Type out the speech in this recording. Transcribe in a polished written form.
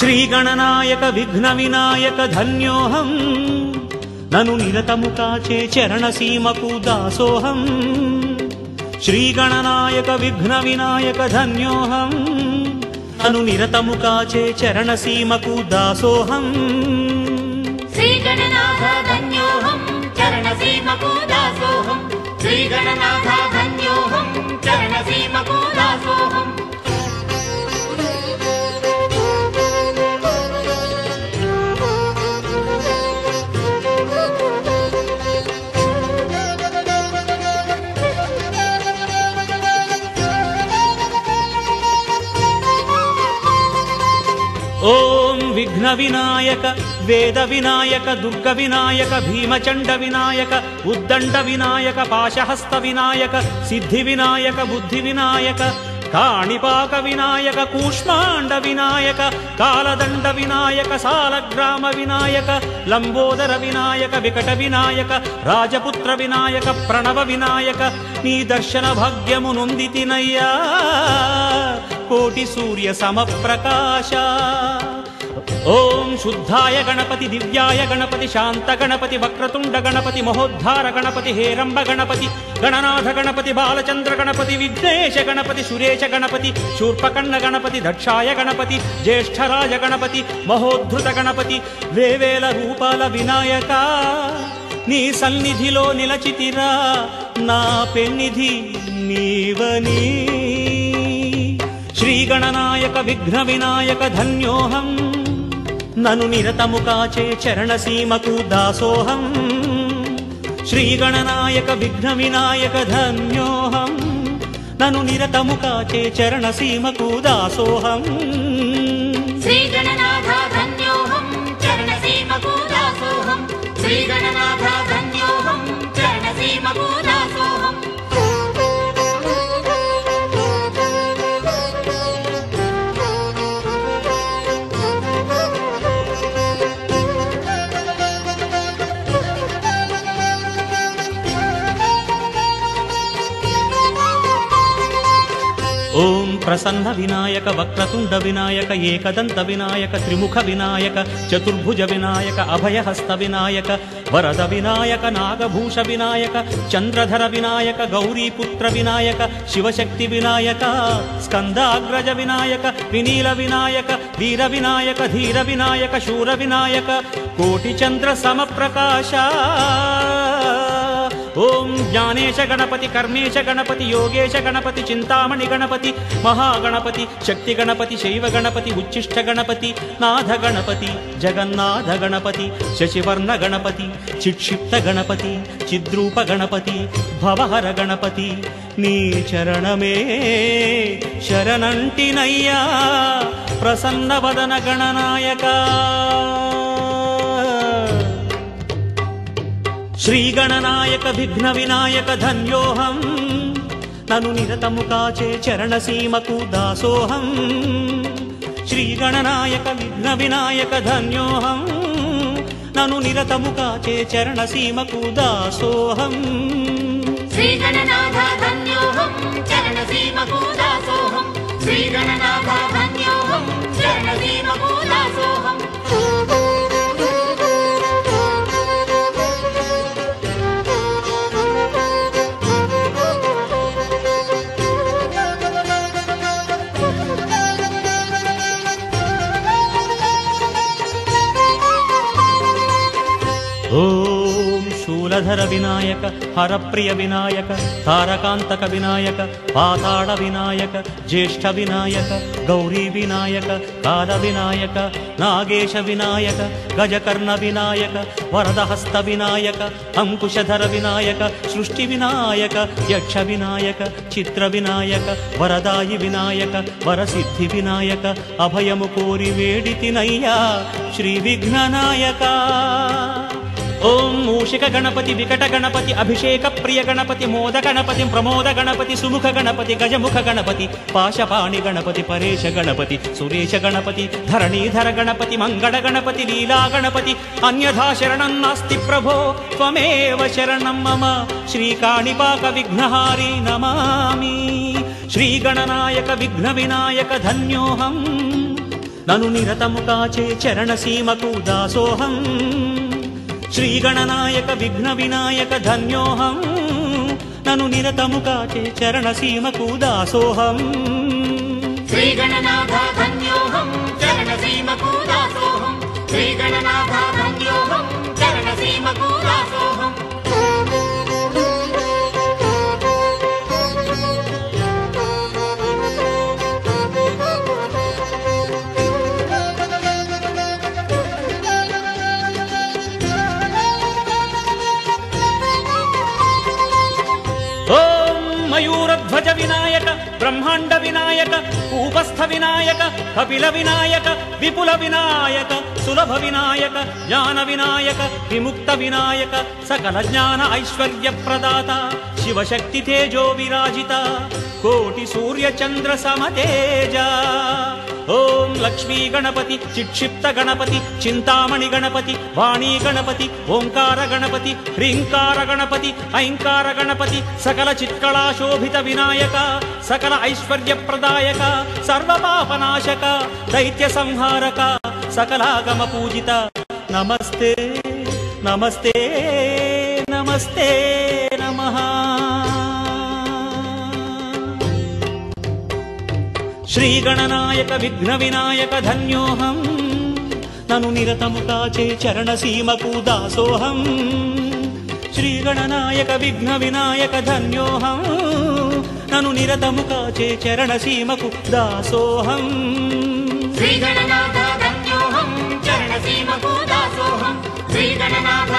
శ్రీగణనాయక విఘ్న వినాయక ధన్యోహం నను నిరతము కాచే చరణ సీమకు దాసోహం శ్రీగణనాయక విఘ్న వినాయక ధన్యోహం నను నిరతము కాచే చరణ సీమకు దాసోహం శ్రీగణనాథ ధన్యోహం చరణ సీమకు దాసోహం శ్రీగణనాథ ధన్యోహం చరణ సీమకు దాసోహం ఓం విఘ్న వినాయక వేద వినాయక దుర్గ వినాయక భీమచండ వినాయక ఉద్దండ వినాయక పాశహస్త వినాయక సిద్ధి వినాయక బుద్ధి వినాయక కాణిపాక వినాయక కూష్మాండ వినాయక కాలదండ వినాయక సాలగ్రామ వినాయక లంబోదర వినాయక వికట వినాయక రాజపుత్ర వినాయక ప్రణవ వినాయక నీ దర్శన భాగ్యము నొందితినయ్యా కోటి సూర్య సమప్రకాశ ఓం శుద్ధాయ గణపతి దివ్యాయ గణపతి శాంత గణపతి వక్రతుండ గణపతి మహోద్ధార గణపతి హేరంబ గణపతి గణనాథ గణపతి బాలచంద్ర గణపతి విఘ్నేశ గణపతి సురేశ గణపతి శూర్పకర్ణ గణపతి దక్షాయ గణపతి జ్యేష్ఠరాజ గణపతి మహోద్ధృత గణపతి వేవేల రూపాల వినాయక నీ సన్నిధిలో నిలచితిరా నా పెన్నిధి నీవని శ్రీగణనాయక విఘ్న వినాయక ధన్యోహం నను నిరతము కాచే చరణ సీమకు దాసోహం శ్రీగణనాయక విఘ్న వినాయక ధన్యోహం నను నిరతము కాచే చరణ సీమకు దాసోహం శ్రీగణనాథ ధన్యోహం చరణ సీమకు దాసోహం శ్రీగణనాథ ధన్యోహం చరణ సీమకు దాసోహం ఓం ప్రసన్న వినాయక వక్రతుండ వినాయక ఏకదంత వినాయక త్రిముఖ వినాయక చతుర్భుజ వినాయక అభయహస్త వినాయక వరద వినాయక నాగభూష వినాయక చంద్రధర వినాయక గౌరీపుత్ర వినాయక శివశక్తి వినాయక స్కందాగ్రజ వినాయక వినీల వినాయక వీర వినాయక ధీర వినాయక శూర వినాయక కోటి చంద్ర సమప్రకాశ ఓం జ్ఞానేశ గణపతి కర్మేశ గణపతి యోగేశ గణపతి చింతామణి గణపతి మహాగణపతి శక్తి గణపతి శైవ గణపతి ఉచ్చిష్ట గణపతి నాథ గణపతి జగన్నాథ గణపతి శశివర్ణ గణపతి చిక్షిప్త గణపతి చిద్రూప గణపతి భవహర గణపతి నీ చరణమే శరణంటినయ్యా ప్రసన్న వదన గణనాయక శ్రీగణనాయక విఘ్న వినాయక ధన్యోహం నను నిరతము కాచే చరణ సీమకు దాసోహం శ్రీగణనాయక విఘ్న వినాయక ధన్యోహం నను నిరతము కాచే చరణ సీమకు దాసోహం శ్రీగణనాథ ధన్యోహం చరణ సీమకు దాసోహం శ్రీగణనాథ ధన్యోహం చరణ సీమకు దాసోహం ఓం శూలధర వినాయక హరప్రియ వినాయక తారకాంతక వినాయక పాతాళ వినాయక జ్యేష్ఠ వినాయక గౌరీ వినాయక కాల వినాయక నాగేశ వినాయక గజకర్ణ వినాయక వరదహస్త వినాయక అంకుశధర వినాయక సృష్టి వినాయక యక్ష వినాయక చిత్ర వినాయక వరదాయి వినాయక వరసిద్ధి వినాయక అభయము కోరి వేడితినయ్యా శ్రీ విఘ్ననాయక ఓం మూషిక గణపతి వికట గణపతి అభిషేక ప్రియ గణపతి మోద గణపతి ప్రమోద గణపతి సుముఖ గణపతి గజముఖ గణపతి పాశపాణి గణపతి పరేశ గణపతి సురేశ గణపతి ధరణీధర గణపతి మంగళ గణపతి లీలా గణపతి అన్యథా శరణం నాస్తి ప్రభో త్వమేవ శరణం మమ శ్రీకాణిపాక విఘ్నహారి నమామి శ్రీగణనాయక విఘ్న వినాయక ధన్యోహం నను నిరతము కాచే చరణసీమకు దాసోహం శ్రీగణనాయక విఘ్న వినాయక ధన్యోహం నను నిరతము కాచే చరణసీమకు దాసోహం శ్రీగణనాథ ధన్యోహం చరణసీమకు దాసోహం శ్రీగణనాథ ధన్యోహం చరణసీమకు దాసోహం మయూరధ్వజ వినాయక బ్రహ్మాండ వినాయక ఉపస్థ వినాయక కపిల వినాయక విపుల వినాయక సులభ వినాయక జ్ఞాన వినాయక విముక్త వినాయక సకల జ్ఞాన ఐశ్వర్య ప్రదాత శివశక్తి తేజో విరాజిత కోటి సూర్య చంద్ర సమతేజ ఓం లక్ష్మీ గణపతి చిక్షిప్త గణపతి చింతామణి గణపతి వాణీ గణపతి ఓంకార గణపతి హ్రీంకార గణపతి ఐంకార గణపతి సకల చిత్కళా శోభిత వినాయక సకల ఐశ్వర్య ప్రదాయక సర్వపాపనాశక దైత్య సంహారక సకలాగమ పూజిత నమస్తే నమస్తే నమస్తే నమః శ్రీగణనాయక విఘ్న వినాయక ధన్యోహం నను నిరతము కాచే చరణసీమకు దాసోహం శ్రీగణనాయక విఘ్న వినాయక ధన్యోహం నను నిరతము కాచే చరణసీమకు దాసోహం శ్రీగణనాథ ధన్యోహం చరణసీమకు దాసోహం శ్రీగణనాథ